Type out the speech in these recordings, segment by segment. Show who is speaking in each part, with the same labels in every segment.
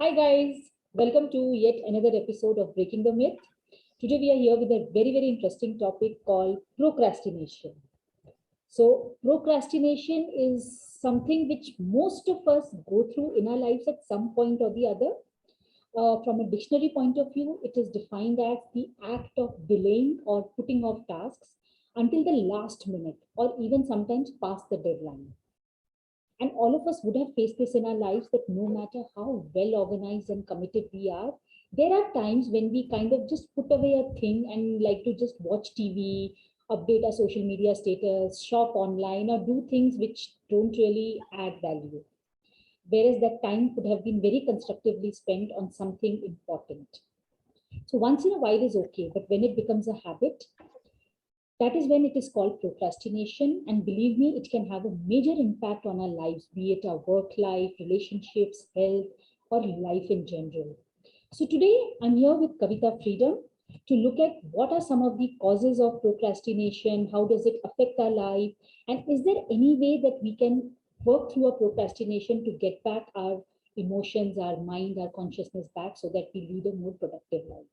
Speaker 1: Hi guys, welcome to yet another episode of Breaking the Myth. Today we are here with a very interesting topic called procrastination. So procrastination is something which most of us go through in our lives at some point or the other. From a dictionary point of view, it is defined as the act of delaying or putting off tasks until the last minute or even sometimes past the deadline. And all of us would have faced this in our lives that no matter how well organized and committed we are, there are times when we kind of just put away a thing and like to just watch TV, update our social media status, shop online, or do things which don't really add value. Whereas that time could have been very constructively spent on something important. So once in a while is okay, but when it becomes a habit, that is when it is called procrastination. And believe me, it can have a major impact on our lives, be it our work life, relationships, health, or life in general. So today I'm here with Kavita Freedom to look at what are some of the causes of procrastination, how does it affect our life, and is there any way that we can work through a procrastination to get back our emotions, our mind, our consciousness back so that we lead a more productive life.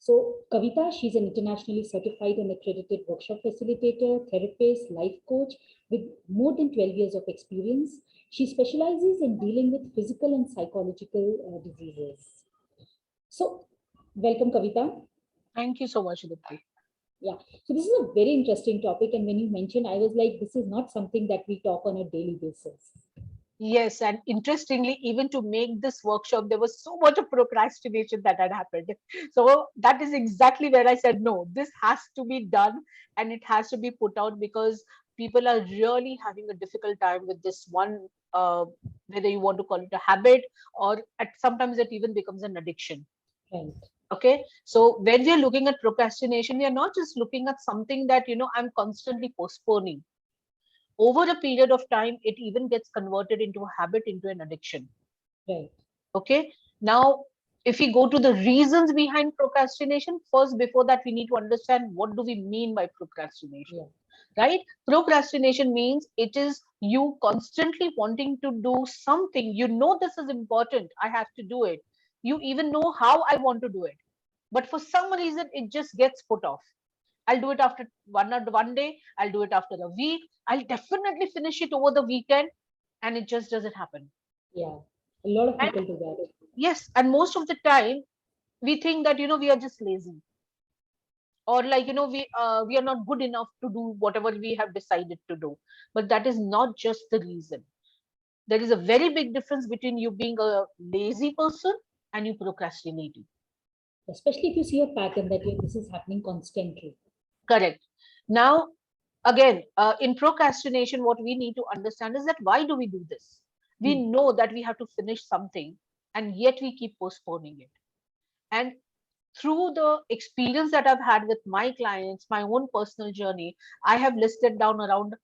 Speaker 1: So, Kavita, she's an internationally certified and accredited workshop facilitator, therapist, life coach with more than 12 years of experience. She specializes in dealing with physical and psychological diseases. So, welcome, Kavita.
Speaker 2: Thank you so much, Udipti.
Speaker 1: Yeah, so this is a very interesting topic. And when you mentioned, I was like, this is not something that we talk on a daily basis.
Speaker 2: Yes, and interestingly, even to make this workshop, there was so much of procrastination that had happened. So that is exactly where I said, no, this has to be done and it has to be put out because people are really having a difficult time with this one, whether you want to call it a habit or sometimes it even becomes an addiction.
Speaker 1: Right.
Speaker 2: Okay, so when we are looking at procrastination, we are not just looking at something that, I'm constantly postponing. Over a period of time, it even gets converted into a habit, into an addiction.
Speaker 1: Right.
Speaker 2: Okay, now if we go to the reasons behind procrastination, first before that we need to understand what do we mean by procrastination.
Speaker 1: Yeah.
Speaker 2: Right, procrastination means it is you constantly wanting to do something. This is important, I have to do it. You even know how I want to do it, but for some reason it just gets put off. I'll do it after one day. I'll do it after a week. I'll definitely finish it over the weekend, and it just doesn't happen.
Speaker 1: Yeah. A lot of
Speaker 2: And
Speaker 1: people do that.
Speaker 2: yes, and most of the time we think that we are just lazy, or like we are not good enough to do whatever we have decided to do. But that is not just the reason. There is a very big difference between you being a lazy person and you procrastinating.
Speaker 1: Especially if you see a pattern that this is happening constantly.
Speaker 2: Correct. Now, again, in procrastination, what we need to understand is that why do we do this? We
Speaker 1: Hmm.
Speaker 2: know that we have to finish something, and yet we keep postponing it. And through the experience that I've had with my clients, my own personal journey, I have listed down around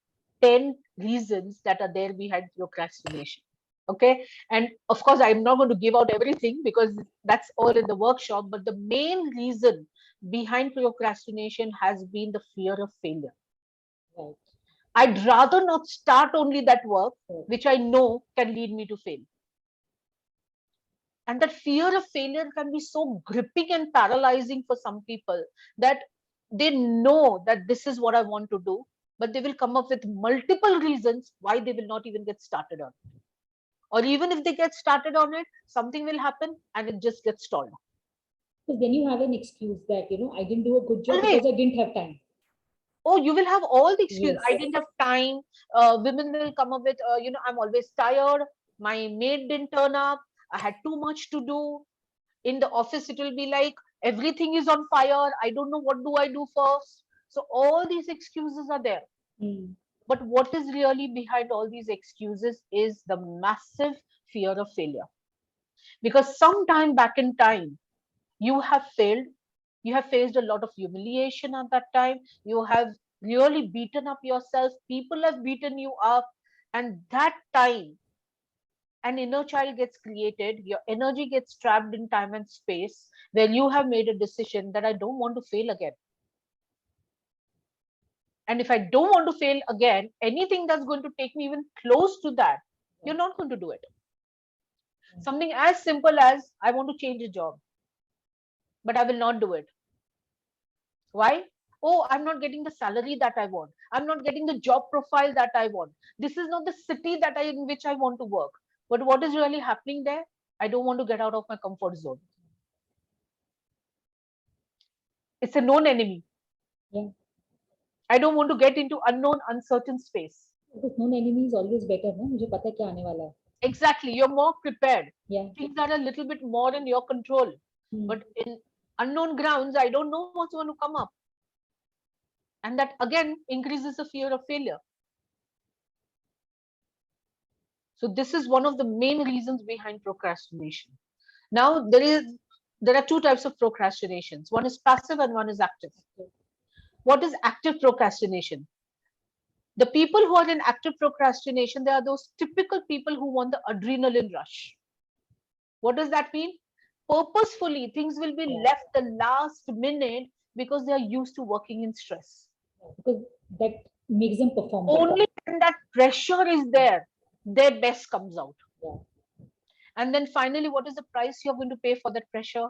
Speaker 2: 10 reasons that are there behind procrastination. Okay. And of course, I'm not going to give out everything because that's all in the workshop. But the main reason behind procrastination has been the fear of failure.
Speaker 1: Right.
Speaker 2: I'd rather not start only that work
Speaker 1: Right.
Speaker 2: which I know can lead me to fail. And that fear of failure can be so gripping and paralyzing for some people that they know that this is what I want to do, but they will come up with multiple reasons why they will not even get started on it. Or even if they get started on it, something will happen and it just gets stalled.
Speaker 1: Because then you have an excuse that, I didn't do a good job
Speaker 2: Always.
Speaker 1: because I didn't have time.
Speaker 2: Oh, you will have all the excuse.
Speaker 1: Yes.
Speaker 2: I didn't have time. Women will come up with, I'm always tired. My maid didn't turn up. I had too much to do. In the office it will be like everything is on fire. I don't know what do I do first. So all these excuses are there,
Speaker 1: Hmm.
Speaker 2: but what is really behind all these excuses is the massive fear of failure. Because sometime back in time you have failed, you have faced a lot of humiliation at that time, you have really beaten up yourself, people have beaten you up, and that time an inner child gets created, your energy gets trapped in time and space where you have made a decision that I don't want to fail again. And if I don't want to fail again, anything that's going to take me even close to that, you're not going to do it. Something as simple as I want to change a job, but I will not do it. Why? Oh, I'm not getting the salary that I want. I'm not getting the job profile that I want. This is not the city that in which I want to work. But what is really happening there? I don't want to get out of my comfort zone. It's a known enemy.
Speaker 1: Yeah.
Speaker 2: I don't want to get into unknown, uncertain space.
Speaker 1: Because known enemy is always better, no? मुझे पता है क्या आने वाला है.
Speaker 2: Exactly. You're more prepared.
Speaker 1: Yeah.
Speaker 2: Things are a little bit more in your control. But in unknown grounds, I don't know what's going to come up. And that again increases the fear of failure. So this is one of the main reasons behind procrastination. Now there are two types of procrastinations. One is passive and one is active. What is active procrastination? The people who are in active procrastination, they are those typical people who want the adrenaline rush. What does that mean? Purposefully, things will be left the last minute because they are used to working in stress.
Speaker 1: Because that makes them perform.
Speaker 2: Only when that pressure is there, their best comes out.
Speaker 1: Yeah.
Speaker 2: And then finally, what is the price you're going to pay for that pressure?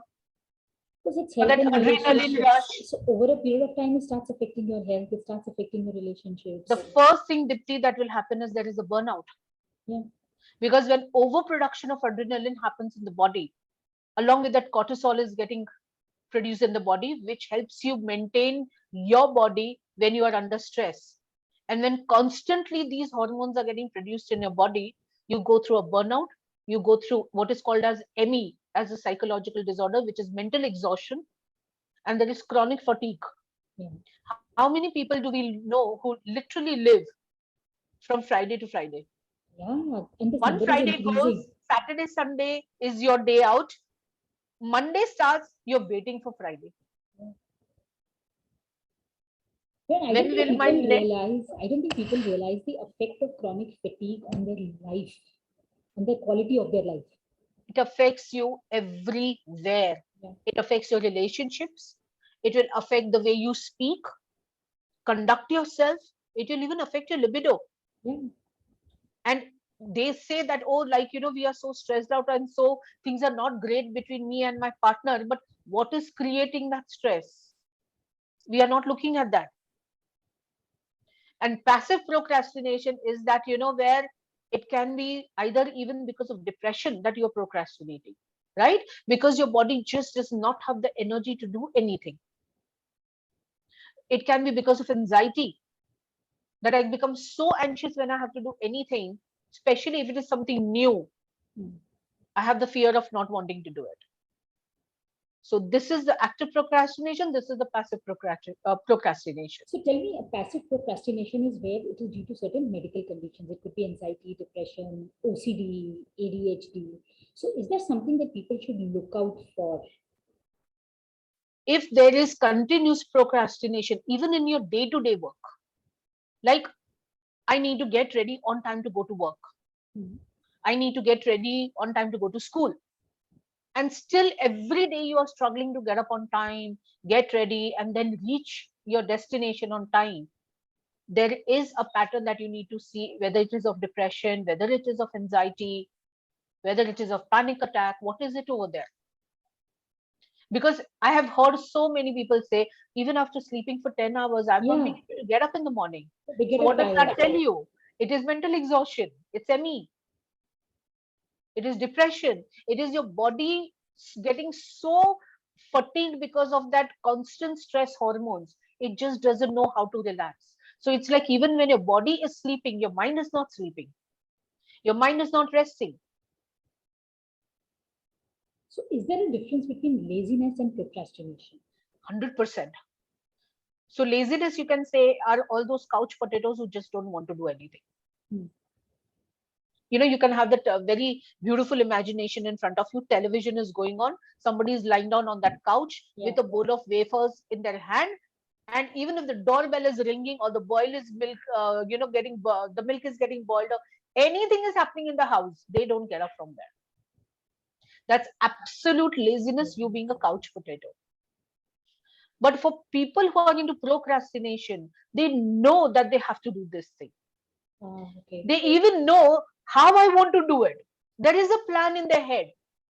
Speaker 1: Because it's
Speaker 2: For
Speaker 1: health
Speaker 2: that
Speaker 1: and
Speaker 2: adrenaline
Speaker 1: relationships.
Speaker 2: rush.
Speaker 1: So over a period of time, it starts affecting your health. It starts affecting your relationships.
Speaker 2: The first thing, Dipti, that will happen is there is a burnout.
Speaker 1: Yeah.
Speaker 2: Because when overproduction of adrenaline happens in the body, along with that cortisol is getting produced in the body, which helps you maintain your body when you are under stress. And when constantly these hormones are getting produced in your body, you go through a burnout, you go through what is called as ME, as a psychological disorder, which is mental exhaustion, and there is chronic fatigue.
Speaker 1: Yeah.
Speaker 2: How many people do we know who literally live from Friday to Friday?
Speaker 1: Yeah. And this
Speaker 2: One
Speaker 1: number is
Speaker 2: Friday
Speaker 1: increasing.
Speaker 2: goes, Saturday, Sunday is your day out. Monday starts, you're waiting for Friday.
Speaker 1: Yeah, I
Speaker 2: When
Speaker 1: don't
Speaker 2: will
Speaker 1: think
Speaker 2: my
Speaker 1: people
Speaker 2: next
Speaker 1: realize. I don't think people realize the effect of chronic fatigue on their life, on the quality of their life.
Speaker 2: it affects you everywhere.
Speaker 1: Yeah.
Speaker 2: It affects your relationships. It will affect the way you speak, conduct yourself. It will even affect your libido.
Speaker 1: Yeah.
Speaker 2: And they say that, oh, like, we are so stressed out and so things are not great between me and my partner. But what is creating that stress? We are not looking at that. And passive procrastination is that, where it can be either even because of depression that you're procrastinating, right? Because your body just does not have the energy to do anything. It can be because of anxiety, that I become so anxious when I have to do anything, especially if it is something new. I have the fear of not wanting to do it. So this is the active procrastination. This is the passive procrastination.
Speaker 1: So tell me, a passive procrastination is where it is due to certain medical conditions. It could be anxiety, depression, OCD, ADHD. So is there something that people should look out for?
Speaker 2: If there is continuous procrastination, even in your day-to-day work, like I need to get ready on time to go to work. I need to get ready on time to go to school. And still every day you are struggling to get up on time, get ready, and then reach your destination on time. There is a pattern that you need to see, whether it is of depression, whether it is of anxiety, whether it is of panic attack, what is it over there? Because I have heard so many people say, even after sleeping for 10 hours, I'm not being able to get up in the morning. So what does that tell you? It is mental exhaustion. It's ME. It is depression. It is your body getting so fatigued because of that constant stress hormones. It just doesn't know how to relax. So it's like even when your body is sleeping, your mind is not sleeping. Your mind is not resting.
Speaker 1: So is there a difference between laziness and procrastination?
Speaker 2: 100%. So laziness, you can say, are all those couch potatoes who just don't want to do anything. You can have that very beautiful imagination in front of you. Television is going on. Somebody is lying down on that couch with a bowl of wafers in their hand. And even if the doorbell is ringing or the boil is milk, the milk is getting boiled, or anything is happening in the house, they don't get up from there. That's absolute laziness, you being a couch potato. But for people who are into procrastination, they know that they have to do this thing. They even know how I want to do it. There is a plan in their head,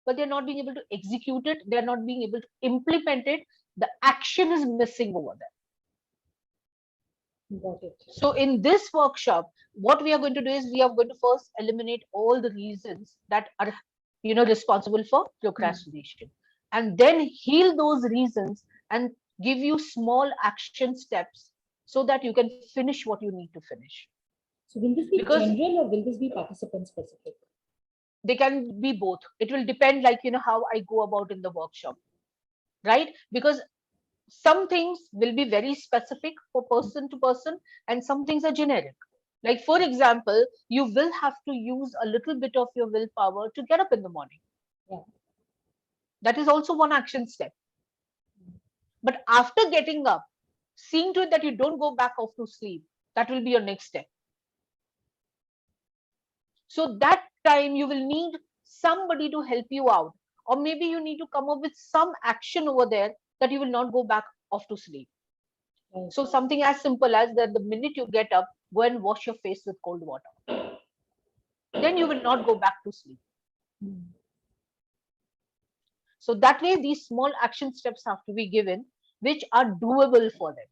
Speaker 2: but they're not being able to execute it. They're not being able to implement it. The action is missing over there.
Speaker 1: Got it.
Speaker 2: So in this workshop, what we are going to do is we are going to first eliminate all the reasons that are, responsible for procrastination, and then heal those reasons and give you small action steps so that you can finish what you need to finish.
Speaker 1: So will this be
Speaker 2: Because
Speaker 1: general or will this be participant specific?
Speaker 2: they can be both. It will depend, like, how I go about in the workshop, right? Because some things will be very specific for person to person, and some things are generic. Like, for example, you will have to use a little bit of your willpower to get up in the morning.
Speaker 1: Yeah.
Speaker 2: That is also one action step. But after getting up, seeing to it that you don't go back off to sleep, that will be your next step. So that time you will need somebody to help you out, or maybe you need to come up with some action over there that you will not go back off to sleep.
Speaker 1: Right.
Speaker 2: So something as simple as that the minute you get up, go and wash your face with cold water. Then you will not go back to sleep. So that way, these small action steps have to be given, which are doable for them.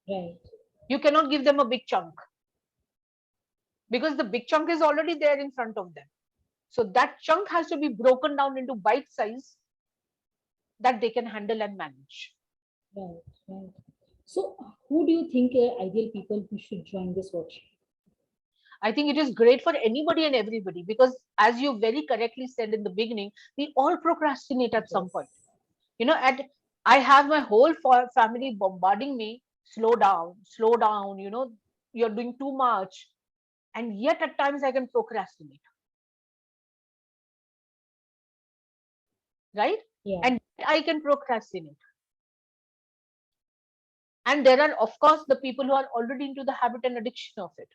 Speaker 1: Right.
Speaker 2: You cannot give them a big chunk because the big chunk is already there in front of them. So that chunk has to be broken down into bite size that they can handle and manage.
Speaker 1: Right. Right. So who do you think are ideal people who should join this workshop?
Speaker 2: I think it is great for anybody and everybody because, as you very correctly said in the beginning, we all procrastinate at some point. And I have my whole family bombarding me, slow down, you're doing too much. And yet at times I can procrastinate. Right?
Speaker 1: Yeah.
Speaker 2: And I can procrastinate. And there are, of course, the people who are already into the habit and addiction of it.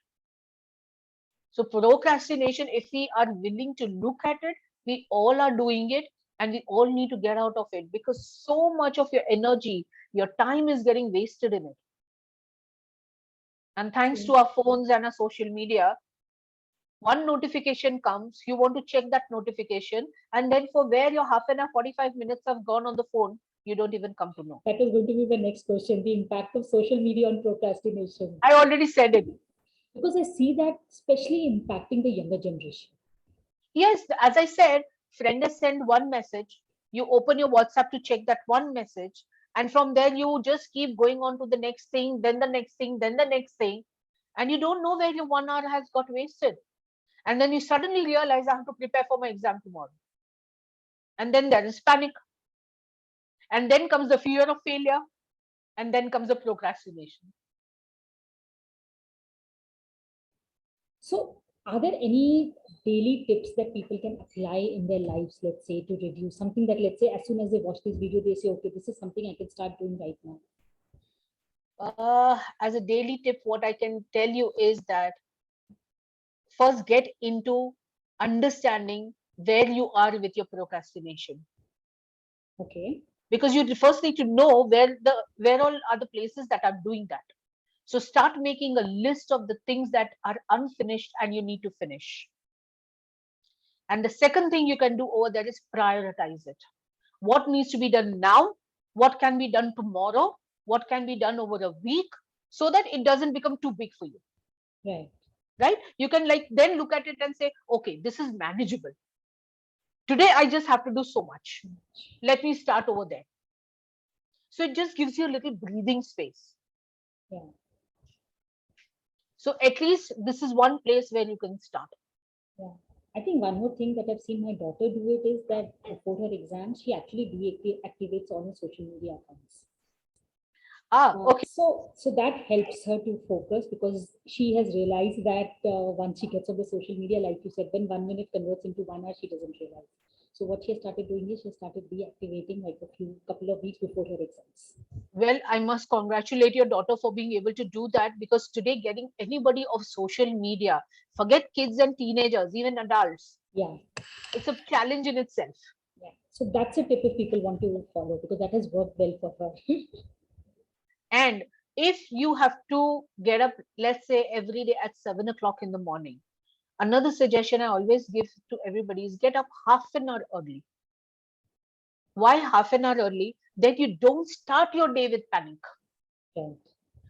Speaker 2: So procrastination, if we are willing to look at it, we all are doing it, and we all need to get out of it because so much of your energy, your time is getting wasted in it. And thanks to our phones and our social media, one notification comes, you want to check that notification, and then for where your half an hour, 45 minutes have gone on the phone, you don't even come to know.
Speaker 1: That was going to be the next question, the impact of social media on procrastination.
Speaker 2: I already said it.
Speaker 1: Because I see that especially impacting the younger generation.
Speaker 2: Yes, as I said, friend has sent one message, you open your WhatsApp to check that one message, and from there you just keep going on to the next thing, then the next thing, then the next thing, and you don't know where your 1 hour has got wasted. And then you suddenly realize I have to prepare for my exam tomorrow. And then there is panic. And then comes the fear of failure. And then comes the procrastination.
Speaker 1: So, are there any daily tips that people can apply in their lives, let's say, to reduce something that, let's say, as soon as they watch this video, they say, okay, this is something I can start doing right now?
Speaker 2: As a daily tip, what I can tell you is that first get into understanding where you are with your procrastination.
Speaker 1: Okay.
Speaker 2: Because you first need to know where all are the places that are doing that. So start making a list of the things that are unfinished and you need to finish. And the second thing you can do over there is prioritize it. What needs to be done now? What can be done tomorrow? What can be done over a week so that it doesn't become too big for you?
Speaker 1: Right.
Speaker 2: Right? You can then look at it and say, okay, this is manageable. Today, I just have to do so much. Let me start over there. So it just gives you a little breathing space.
Speaker 1: Yeah.
Speaker 2: So at least this is one place where you can start.
Speaker 1: Yeah. I think one more thing that I've seen my daughter do it is that before her exam, she actually deactivates all her social media accounts.
Speaker 2: Okay.
Speaker 1: So that helps her to focus because she has realized that once she gets on the social media, like you said, when 1 minute converts into 1 hour, she doesn't realize. So what she has started doing is she started deactivating like couple of weeks before her exams.
Speaker 2: Well, I must congratulate your daughter for being able to do that because today getting anybody off social media, forget kids and teenagers, even adults.
Speaker 1: Yeah.
Speaker 2: It's a challenge in itself.
Speaker 1: Yeah. So that's a tip if people want to follow because that has worked well for her.
Speaker 2: And if you have to get up, let's say every day at 7 o'clock in the morning, Another suggestion I always give to everybody is get up half an hour early. Why half an hour early? That you don't start your day with panic.
Speaker 1: Right.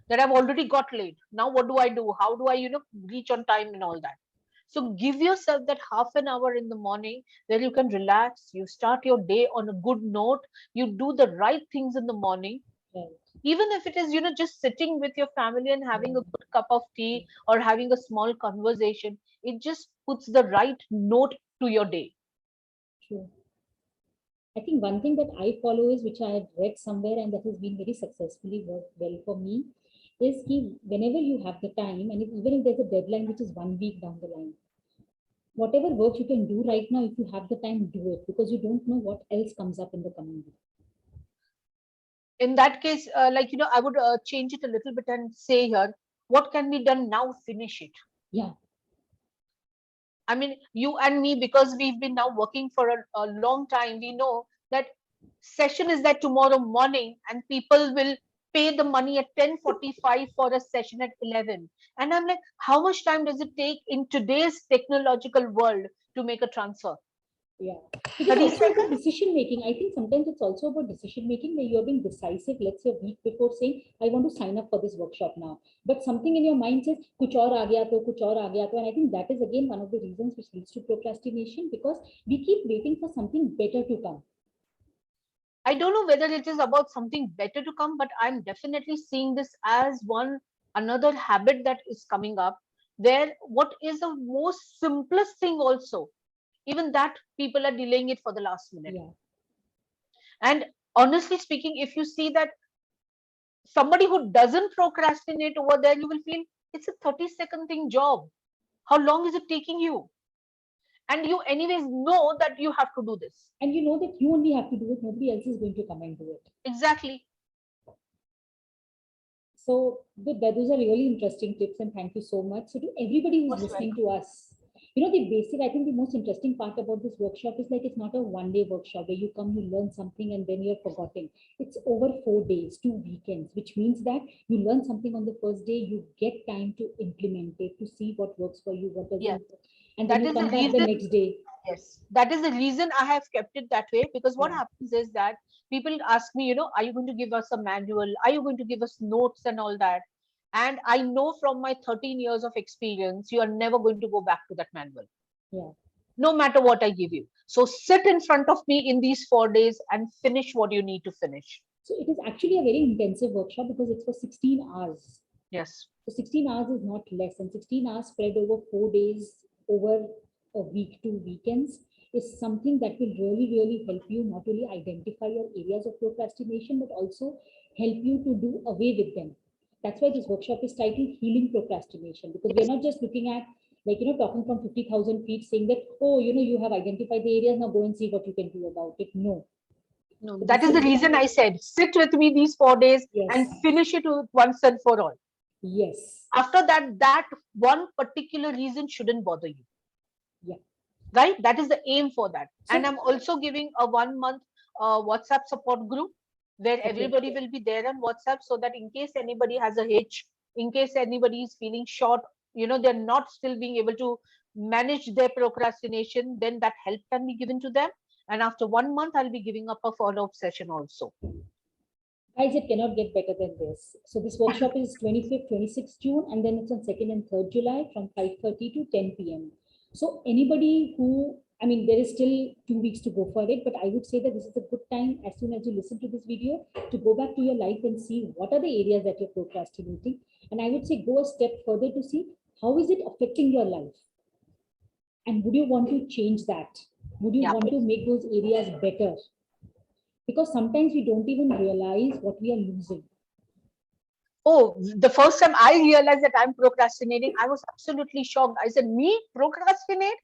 Speaker 2: That I've already got late. Now what do I do? How do I, reach on time and all that? So give yourself that half an hour in the morning where you can relax. You start your day on a good note. You do the right things in the morning.
Speaker 1: Right.
Speaker 2: Even if it is, just sitting with your family and having a
Speaker 1: Yeah.
Speaker 2: good cup of tea or having a small conversation, it just puts the right note to your day.
Speaker 1: True. I think one thing that I follow is, which I have read somewhere and that has been very successfully worked well for me, is whenever you have the time, and even if there's a deadline which is 1 week down the line, whatever work you can do right now, if you have the time, do it, because you don't know what else comes up in the coming week.
Speaker 2: In that case, I would change it a little bit and say here, what can be done now? Finish it.
Speaker 1: Yeah.
Speaker 2: I mean, you and me, because we've been now working for a long time, we know that session is that tomorrow morning and people will pay the money at 10:45 for a session at 11. And I'm like, how much time does it take in today's technological world to make a transfer?
Speaker 1: Yeah, because
Speaker 2: 30
Speaker 1: also about
Speaker 2: seconds?
Speaker 1: decision making, I think sometimes it's also about decision making where you're being decisive, let's say a week before, saying, I want to sign up for this workshop now. But something in your mind says, kuch aur aa gaya to, kuch aur aa gaya to. And I think that is again one of the reasons which leads to procrastination, because we keep waiting for something better to come.
Speaker 2: I don't know whether it is about something better to come, but I'm definitely seeing this as another habit that is coming up, where what is the most simplest thing also, even that people are delaying it for the last minute.
Speaker 1: Yeah.
Speaker 2: And honestly speaking, if you see that somebody who doesn't procrastinate over there, you will feel it's a 30-second thing job. How long is it taking you? And you anyways know that you have to do this.
Speaker 1: And you know that you only have to do it, nobody else is going to come and do it.
Speaker 2: Exactly.
Speaker 1: So those are really interesting tips, and thank you so much. So to everybody who's
Speaker 2: Most
Speaker 1: listening
Speaker 2: welcome.
Speaker 1: to us, the basic, I think the most interesting part about this workshop is like it's not a 1 day workshop where you come, you learn something, and then you're forgotten. It's over 4 days, 2 weekends, which means that you learn something on the first day, you get time to implement it, to see what works for you, what
Speaker 2: Yes.
Speaker 1: doesn't, and then
Speaker 2: That
Speaker 1: you
Speaker 2: is the
Speaker 1: come back the
Speaker 2: reason.
Speaker 1: next day.
Speaker 2: Yes, that is the reason I have kept it that way, because what
Speaker 1: Yeah.
Speaker 2: happens is that people ask me, are you going to give us a manual? Are you going to give us notes and all that? And I know from my 13 years of experience, you are never going to go back to that manual,
Speaker 1: Yeah.
Speaker 2: no matter what I give you. So sit in front of me in these 4 days and finish what you need to finish.
Speaker 1: So it is actually a very intensive workshop because it's for 16 hours.
Speaker 2: Yes.
Speaker 1: So 16 hours is not less, and 16 hours spread over 4 days, over a week, 2 weekends, is something that will really, really help you not only identify your areas of procrastination, but also help you to do away with them. That's why this workshop is titled Healing Procrastination, because we're
Speaker 2: Yes.
Speaker 1: not just looking at, talking from 50,000 feet saying that, oh, you have identified the areas, now go and see what you can do about it. No.
Speaker 2: No,
Speaker 1: So
Speaker 2: that
Speaker 1: this
Speaker 2: is the
Speaker 1: is,
Speaker 2: reason I said sit with me these 4 days and
Speaker 1: yes,
Speaker 2: finish it once and for all.
Speaker 1: yes,
Speaker 2: After that, that one particular reason shouldn't bother you.
Speaker 1: yeah.
Speaker 2: Right, that is the aim for that. And
Speaker 1: So,
Speaker 2: I'm also giving a 1 month WhatsApp support group where
Speaker 1: okay.
Speaker 2: everybody will be there on WhatsApp, so that in case anybody has a hitch, in case anybody is feeling short, they're not still being able to manage their procrastination, then that help can be given to them. And after 1 month, I'll be giving up a follow-up session also.
Speaker 1: Guys, it cannot get better than this. So this workshop is 25th, 26th June, and then it's on 2nd and 3rd July from 5:30 to 10 p.m. So anybody who, I mean, there is still 2 weeks to go for it, but I would say that this is a good time, as soon as you listen to this video, to go back to your life and see what are the areas that you're procrastinating. And I would say go a step further to see how is it affecting your life? And would you want to change that? Would you
Speaker 2: Yeah.
Speaker 1: want to make those areas better? Because sometimes we don't even realize what we are losing.
Speaker 2: Oh, the first time I realized that I'm procrastinating, I was absolutely shocked. I said, me procrastinate?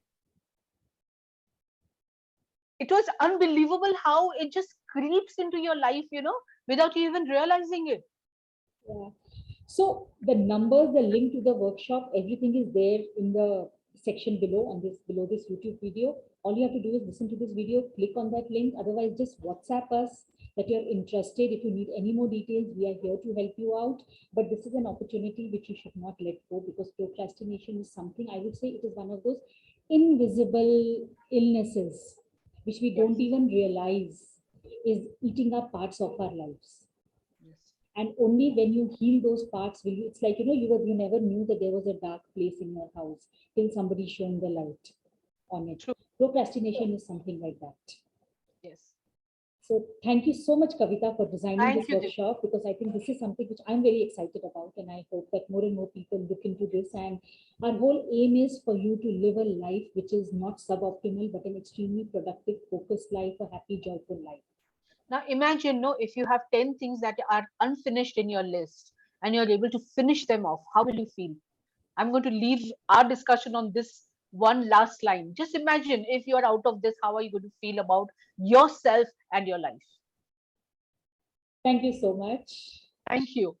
Speaker 2: It was unbelievable how it just creeps into your life, without you even realizing it.
Speaker 1: Yeah. So the numbers, the link to the workshop, everything is there in the section below this YouTube video. All you have to do is listen to this video, click on that link. Otherwise, just WhatsApp us that you're interested. If you need any more details, we are here to help you out. But this is an opportunity which you should not let go, because procrastination is something, I would say it is one of those invisible illnesses which we don't even realize is eating up parts of our lives.
Speaker 2: Yes.
Speaker 1: And only when you heal those parts will you, it's like, you never knew that there was a dark place in your house till somebody shone the light on it.
Speaker 2: True.
Speaker 1: Procrastination is something like that.
Speaker 2: Yes.
Speaker 1: So thank you so much, Kavita, for designing
Speaker 2: Thank
Speaker 1: this
Speaker 2: you, Divya.
Speaker 1: workshop, because I think this is something which I'm very excited about, and I hope that more and more people look into this. And our whole aim is for you to live a life which is not suboptimal, but an extremely productive, focused life, a happy, joyful life.
Speaker 2: Now imagine, no, if you have 10 things that are unfinished in your list and you're able to finish them off, how will you feel? I'm going to leave our discussion on this one last line. Just imagine if you're out of this, how are you going to feel about yourself and your life?
Speaker 1: Thank you so much.
Speaker 2: Thank you.